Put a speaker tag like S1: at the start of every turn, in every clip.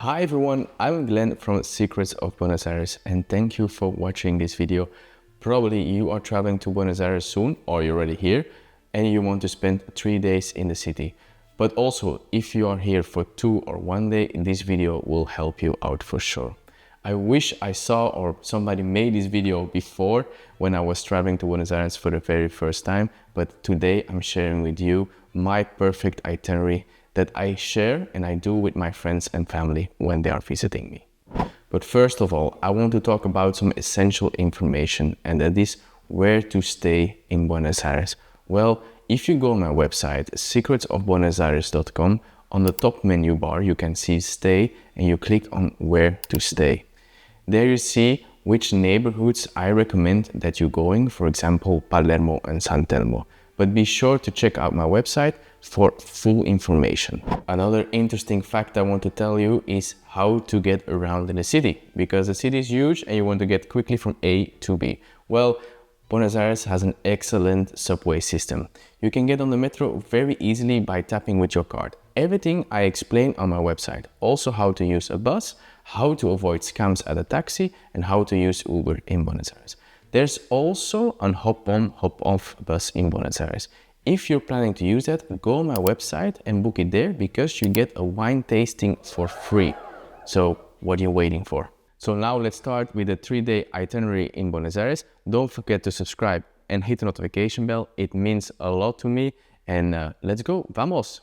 S1: Hi everyone, I'm Glenn from Secrets of Buenos Aires and thank you for watching this video. Probably you are traveling to Buenos Aires soon or you're already here and you want to spend 3 days in the city. But also, if you are here for 2 or 1 day, this video will help you out for sure. I wish I saw or somebody made this video before when I was traveling to Buenos Aires for the very first time, but today I'm sharing with you my perfect itinerary that I share and I do with my friends and family when they are visiting me. But first of all, I want to talk about some essential information, and that is where to stay in Buenos Aires. Well, if you go on my website, secretsofbuenosaires.com, on the top menu bar you can see stay and you click on where to stay. There you see which neighborhoods I recommend that you're going, for example, Palermo and San Telmo. But be sure to check out my website for full information. Another interesting fact I want to tell you is how to get around in the city, because the city is huge and you want to get quickly from A to B. Well, Buenos Aires has an excellent subway system. You can get on the metro very easily by tapping with your card. Everything I explain on my website. Also how to use a bus, how to avoid scams at a taxi, and how to use Uber in Buenos Aires. There's also an hop-on, hop-off bus in Buenos Aires. If you're planning to use that, go on my website and book it there because you get a wine tasting for free. So what are you waiting for? So now let's start with the 3-day itinerary in Buenos Aires. Don't forget to subscribe and hit the notification bell. It means a lot to me. And let's go, vamos!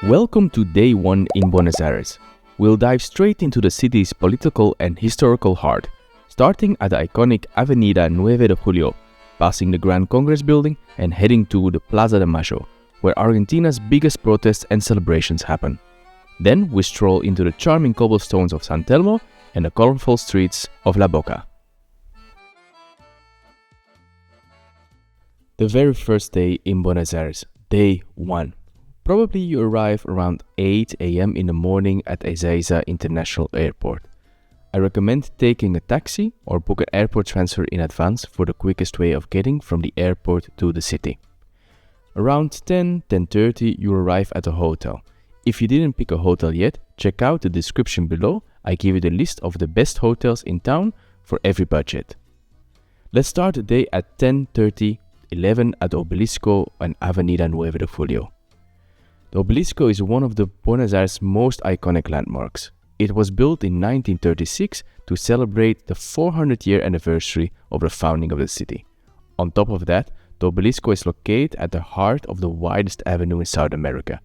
S1: Welcome to day 1 in Buenos Aires. We'll dive straight into the city's political and historical heart, starting at the iconic Avenida 9 de Julio, passing the Grand Congress building and heading to the Plaza de Mayo, where Argentina's biggest protests and celebrations happen. Then we stroll into the charming cobblestones of San Telmo and the colorful streets of La Boca. The very first day in Buenos Aires, day 1. Probably you arrive around 8 a.m. in the morning at Ezeiza International Airport. I recommend taking a taxi or book an airport transfer in advance for the quickest way of getting from the airport to the city. Around 10:30 you arrive at a hotel. If you didn't pick a hotel yet, check out the description below. I give you the list of the best hotels in town for every budget. Let's start the day at 10:30, 11 at Obelisco and Avenida 9 de Julio. The Obelisco is one of the Buenos Aires' most iconic landmarks. It was built in 1936 to celebrate the 400-year anniversary of the founding of the city. On top of that, the Obelisco is located at the heart of the widest avenue in South America,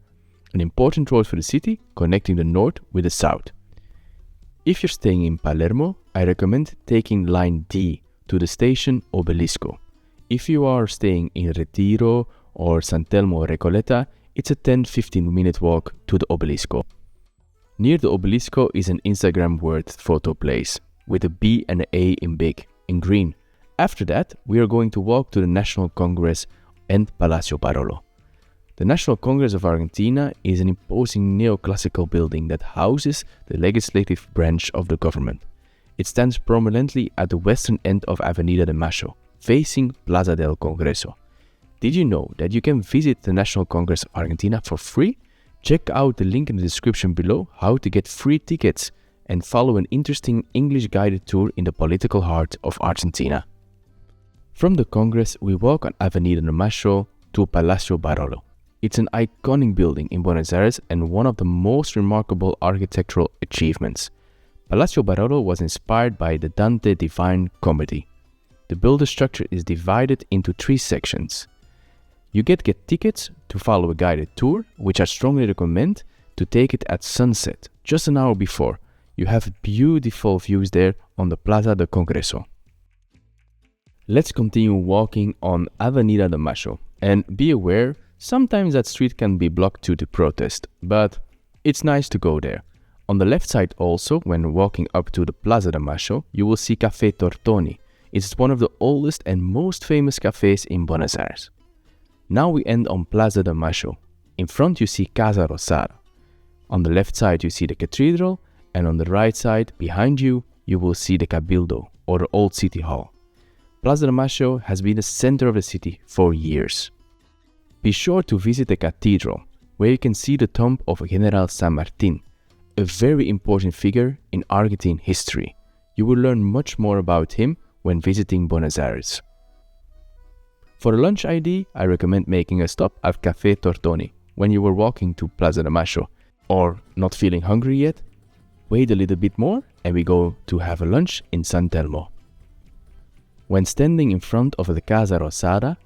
S1: an important road for the city connecting the north with the south. If you're staying in Palermo, I recommend taking line D to the station Obelisco. If you are staying in Retiro or San Telmo Recoleta, it's a 10-15 minute walk to the Obelisco. Near the Obelisco is an Instagram-worthy photo place with a B and an A in big, in green. After that, we are going to walk to the National Congress and Palacio Barolo. The National Congress of Argentina is an imposing neoclassical building that houses the legislative branch of the government. It stands prominently at the western end of Avenida de Mayo, facing Plaza del Congreso. Did you know that you can visit the National Congress of Argentina for free? Check out the link in the description below how to get free tickets and follow an interesting English guided tour in the political heart of Argentina. From the Congress, we walk on Avenida de Mayo to Palacio Barolo. It's an iconic building in Buenos Aires and one of the most remarkable architectural achievements. Palacio Barolo was inspired by the Dante Divine Comedy. The building structure is divided into 3 sections. You get tickets to follow a guided tour, which I strongly recommend to take it at sunset, just an hour before. You have beautiful views there on the Plaza de Congreso. Let's continue walking on Avenida de Mayo, and be aware, sometimes that street can be blocked due to protest, but it's nice to go there. On the left side also, when walking up to the Plaza de Mayo, you will see Café Tortoni. It's one of the oldest and most famous cafes in Buenos Aires. Now we end on Plaza de Mayo. In front you see Casa Rosada. On the left side you see the cathedral, and on the right side, behind you, you will see the Cabildo, or the old city hall. Plaza de Mayo has been the center of the city for years. Be sure to visit the cathedral. where you can see the tomb of General San Martin, a very important figure in Argentine history. You will learn much more about him when visiting Buenos Aires. For a lunch ID, I recommend making a stop at Café Tortoni when you were walking to Plaza de Mayo. Or not feeling hungry yet? Wait a little bit more and we go to have a lunch in San Telmo. When standing in front of the Casa Rosada,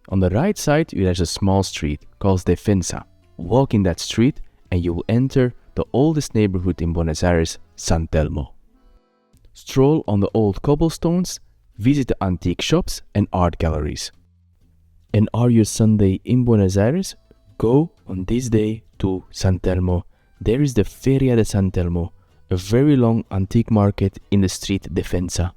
S1: on the right side there's a small street called Defensa. Walk in that street and you will enter the oldest neighborhood in Buenos Aires, San Telmo. Stroll on the old cobblestones, visit the antique shops and art galleries. And are you Sunday in Buenos Aires? Go on this day to San Telmo. There is the Feria de San Telmo, a very long antique market in the street Defensa.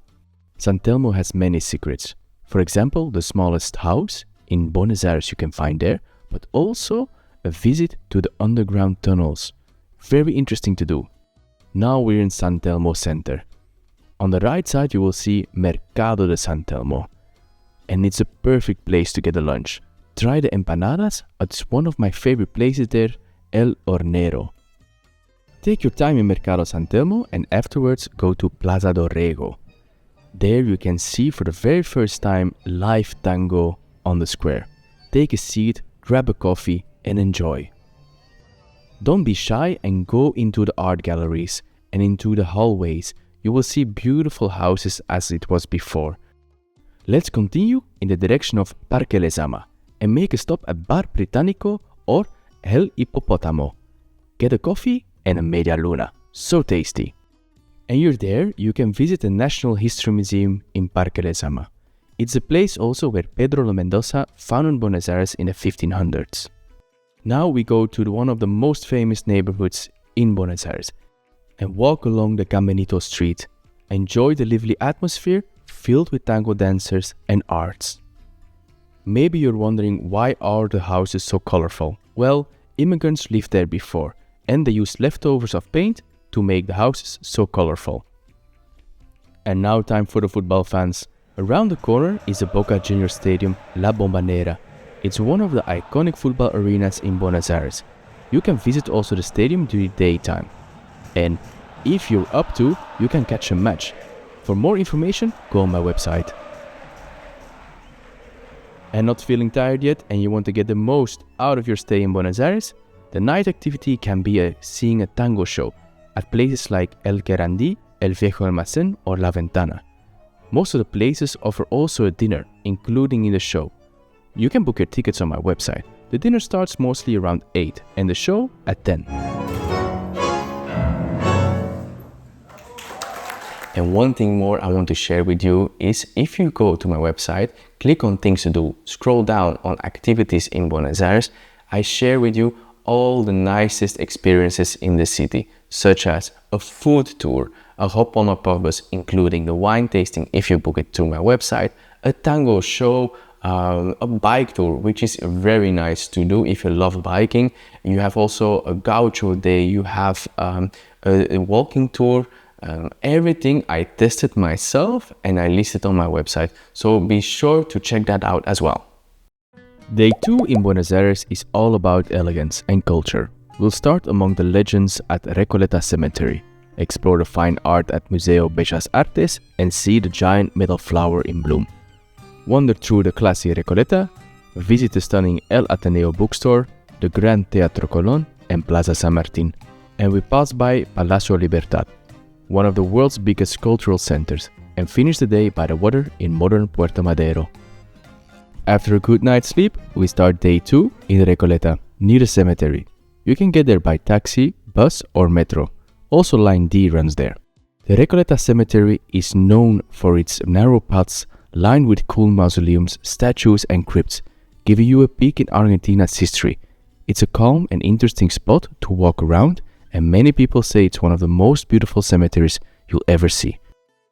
S1: San Telmo has many secrets. For example, the smallest house in Buenos Aires you can find there, but also a visit to the underground tunnels. Very interesting to do. Now we're in San Telmo Center. On the right side you will see Mercado de San Telmo. And it's a perfect place to get a lunch. Try the empanadas. It's one of my favorite places there, El Hornero. Take your time in Mercado San Telmo and afterwards go to Plaza Dorrego. There you can see for the very first time live tango on the square. Take a seat, grab a coffee and enjoy. Don't be shy and go into the art galleries and into the hallways. You will see beautiful houses as it was before. Let's continue in the direction of Parque Lezama and make a stop at Bar Británico or El Hipopótamo. Get a coffee and a media luna. So tasty. And you're there, you can visit the National History Museum in Parque Lezama. It's a place also where Pedro de Mendoza founded Buenos Aires in the 1500s. Now we go to one of the most famous neighborhoods in Buenos Aires and walk along the Caminito street. Enjoy the lively atmosphere filled with tango dancers and arts. Maybe you're wondering why are the houses so colorful? Well, immigrants lived there before and they used leftovers of paint to make the houses so colorful. And now time for the football fans. Around the corner is the Boca Junior Stadium La Bombonera. It's one of the iconic football arenas in Buenos Aires. You can visit also the stadium during daytime. And if you're up to, you can catch a match. For more information, go on my website. And not feeling tired yet and you want to get the most out of your stay in Buenos Aires? The night activity can be seeing a tango show at places like El Querandí, El Viejo Almacén or La Ventana. Most of the places offer also a dinner, including in the show. You can book your tickets on my website. The dinner starts mostly around 8 and the show at 10. And one thing more I want to share with you is if you go to my website, click on things to do, scroll down on activities in Buenos Aires, I share with you all the nicest experiences in the city, such as a food tour, a hop on a pub bus, including the wine tasting if you book it through my website, a tango show, a bike tour, which is very nice to do if you love biking. You have also a gaucho day, you have a walking tour, everything I tested myself and I listed on my website. So be sure to check that out as well. Day 2 in Buenos Aires is all about elegance and culture. We'll start among the legends at Recoleta Cemetery, explore the fine art at Museo Bellas Artes and see the giant metal flower in bloom. Wander through the classy Recoleta, visit the stunning El Ateneo bookstore, the Grand Teatro Colón and Plaza San Martin. And we pass by Palacio Libertad, one of the world's biggest cultural centers, and finish the day by the water in modern Puerto Madero. After a good night's sleep, we start day 2 in Recoleta, near the cemetery. You can get there by taxi, bus or metro. Also Line D runs there. The Recoleta Cemetery is known for its narrow paths lined with cool mausoleums, statues and crypts, giving you a peek in Argentina's history. It's a calm and interesting spot to walk around, and many people say it's one of the most beautiful cemeteries you'll ever see.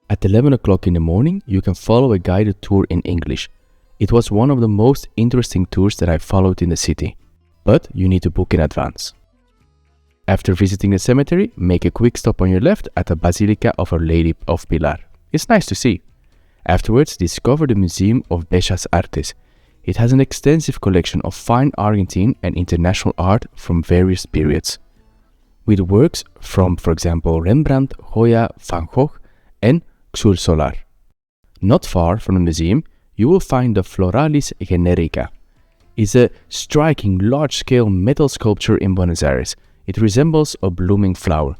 S1: At 11 o'clock in the morning, you can follow a guided tour in English. It was one of the most interesting tours that I followed in the city, but you need to book in advance. After visiting the cemetery, make a quick stop on your left at the Basilica of Our Lady of Pilar. It's nice to see. Afterwards, discover the Museum of Bellas Artes. It has an extensive collection of fine Argentine and international art from various periods, with works from, for example, Rembrandt, Goya, Van Gogh, and Xul Solar. Not far from the museum, you will find the Floralis Generica. It's a striking large-scale metal sculpture in Buenos Aires. It resembles a blooming flower.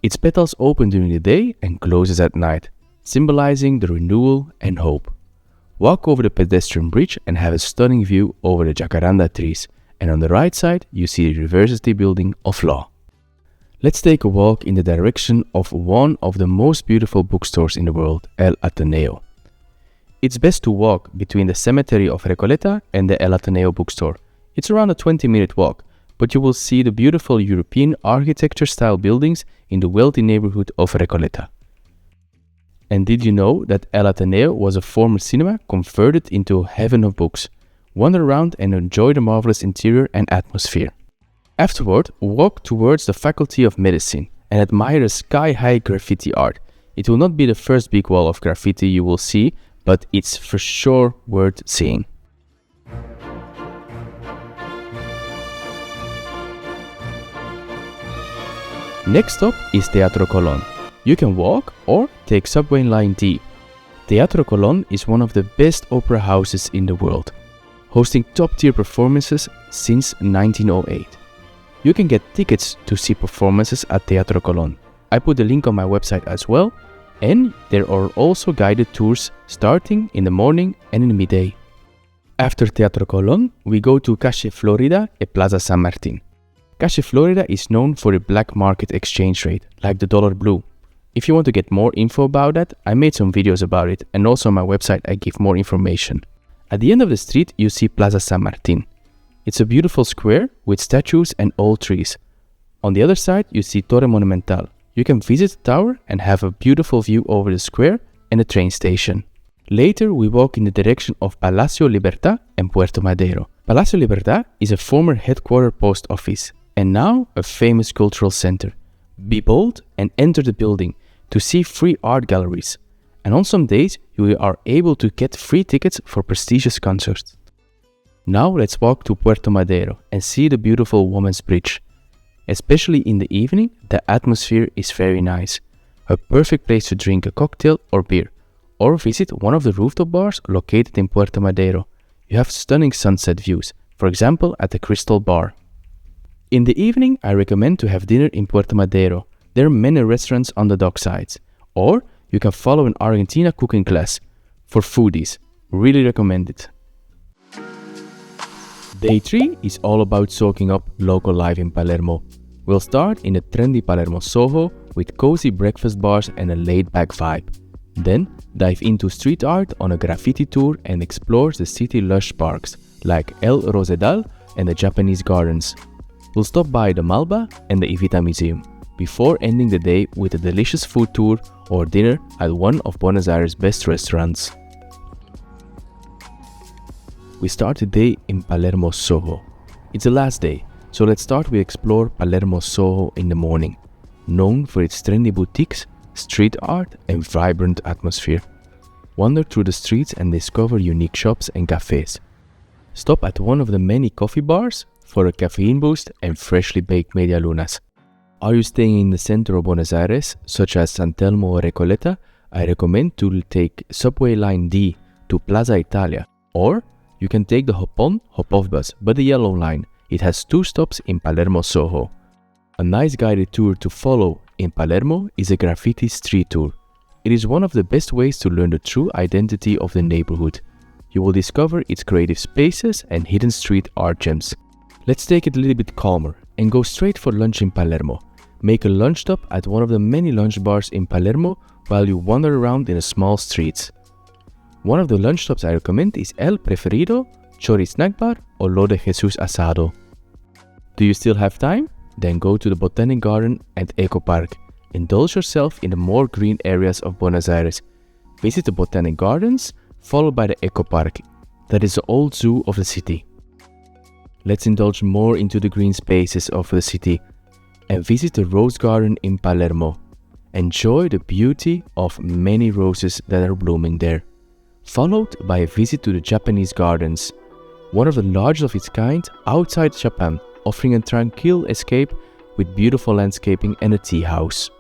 S1: Its petals open during the day and closes at night, symbolizing the renewal and hope. Walk over the pedestrian bridge and have a stunning view over the jacaranda trees, and on the right side you see the University Building of Law. Let's take a walk in the direction of one of the most beautiful bookstores in the world, El Ateneo. It's best to walk between the cemetery of Recoleta and the El Ateneo bookstore. It's around a 20-minute walk, but you will see the beautiful European architecture-style buildings in the wealthy neighborhood of Recoleta. And did you know that El Ateneo was a former cinema converted into a heaven of books? Wander around and enjoy the marvelous interior and atmosphere. Afterward, walk towards the Faculty of Medicine and admire the sky-high graffiti art. It will not be the first big wall of graffiti you will see, but it's for sure worth seeing. Next stop is Teatro Colón. You can walk or take subway line D. Teatro Colón is one of the best opera houses in the world, hosting top-tier performances since 1908. You can get tickets to see performances at Teatro Colón. I put the link on my website as well, and there are also guided tours starting in the morning and in the midday. After Teatro Colón, we go to Calle Florida and Plaza San Martín. Calle Florida is known for the black market exchange rate, like the dollar blue. If you want to get more info about that, I made some videos about it, and also on my website I give more information. At the end of the street you see Plaza San Martín. It's a beautiful square with statues and old trees. On the other side you see Torre Monumental. You can visit the tower and have a beautiful view over the square and the train station. Later we walk in the direction of Palacio Libertad and Puerto Madero. Palacio Libertad is a former headquarter post office and now a famous cultural center. Be bold and enter the building to see free art galleries. And on some days you are able to get free tickets for prestigious concerts. Now let's walk to Puerto Madero and see the beautiful Women's Bridge. Especially in the evening, the atmosphere is very nice. A perfect place to drink a cocktail or beer, or visit one of the rooftop bars located in Puerto Madero. You have stunning sunset views, for example at the Crystal Bar. In the evening, I recommend to have dinner in Puerto Madero. There are many restaurants on the docksides. Or you can follow an Argentina cooking class. For foodies, really recommend it. Day 3 is all about soaking up local life in Palermo. We'll start in the trendy Palermo Soho with cozy breakfast bars and a laid-back vibe. Then dive into street art on a graffiti tour and explore the city lush parks like El Rosedal and the Japanese gardens. We'll stop by the Malba and the Evita Museum before ending the day with a delicious food tour or dinner at one of Buenos Aires' best restaurants. We start the day in Palermo Soho. It's the last day, so let's start with explore Palermo Soho in the morning, known for its trendy boutiques, street art and vibrant atmosphere. Wander through the streets and discover unique shops and cafes. Stop at one of the many coffee bars for a caffeine boost and freshly baked medialunas. Are you staying in the center of Buenos Aires, such as San Telmo or Recoleta? I recommend to take subway line D to Plaza Italia, or you can take the hop-on, hop-off bus, but the yellow line. It has 2 stops in Palermo Soho. A nice guided tour to follow in Palermo is a graffiti street tour. It is one of the best ways to learn the true identity of the neighborhood. You will discover its creative spaces and hidden street art gems. Let's take it a little bit calmer and go straight for lunch in Palermo. Make a lunch stop at one of the many lunch bars in Palermo while you wander around in the small streets. One of the lunch stops I recommend is El Preferido, Chori Snack Bar or Lo de Jesus Asado. Do you still have time? Then go to the Botanic Garden and Eco Park. Indulge yourself in the more green areas of Buenos Aires. Visit the Botanic Gardens, followed by the Eco Park. That is the old zoo of the city. Let's indulge more into the green spaces of the city and visit the Rose Garden in Palermo. Enjoy the beauty of many roses that are blooming there, followed by a visit to the Japanese gardens. one of the largest of its kind outside Japan, offering a tranquil escape with beautiful landscaping and a tea house.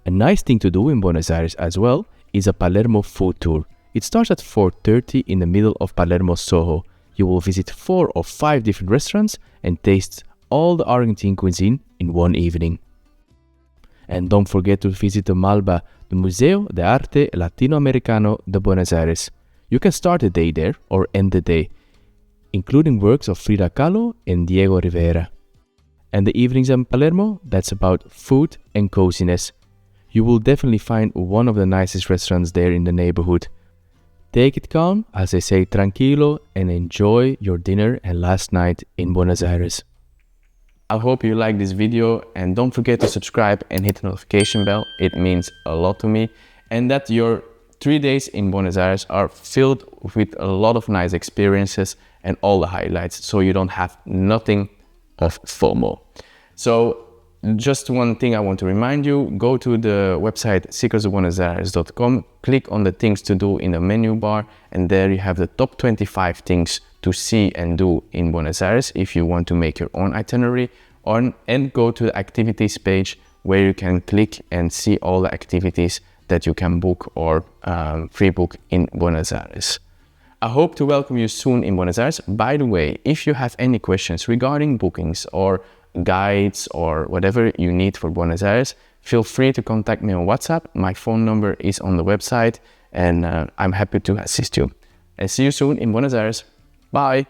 S1: A nice thing to do in Buenos Aires as well is a Palermo food tour. It starts at 4:30 in the middle of Palermo Soho. You will visit 4 or 5 different restaurants and taste all the Argentine cuisine in one evening. And don't forget to visit the Malba, the Museo de Arte Latinoamericano de Buenos Aires. You can start the day there or end the day, including works of Frida Kahlo and Diego Rivera. And the evenings in Palermo, that's about food and coziness. You will definitely find one of the nicest restaurants there in the neighborhood. Take it calm, as I say, tranquilo, and enjoy your dinner and last night in Buenos Aires. I hope you like this video, and don't forget to subscribe and hit the notification bell. It means a lot to me, and that your 3 days in Buenos Aires are filled with a lot of nice experiences and all the highlights, so you don't have nothing of FOMO. So just one thing I want to remind you, go to the website secretsofbuenosaires.com, click on the things to do in the menu bar, and there you have the top 25 things to see and do in Buenos Aires if you want to make your own itinerary, and go to the activities page where you can click and see all the activities that you can book or pre-book in Buenos Aires. I hope to welcome you soon in Buenos Aires. By the way, if you have any questions regarding bookings or guides or whatever you need for Buenos Aires, feel free to contact me on WhatsApp. My phone number is on the website, and I'm happy to assist you. And see you soon in Buenos Aires. Bye!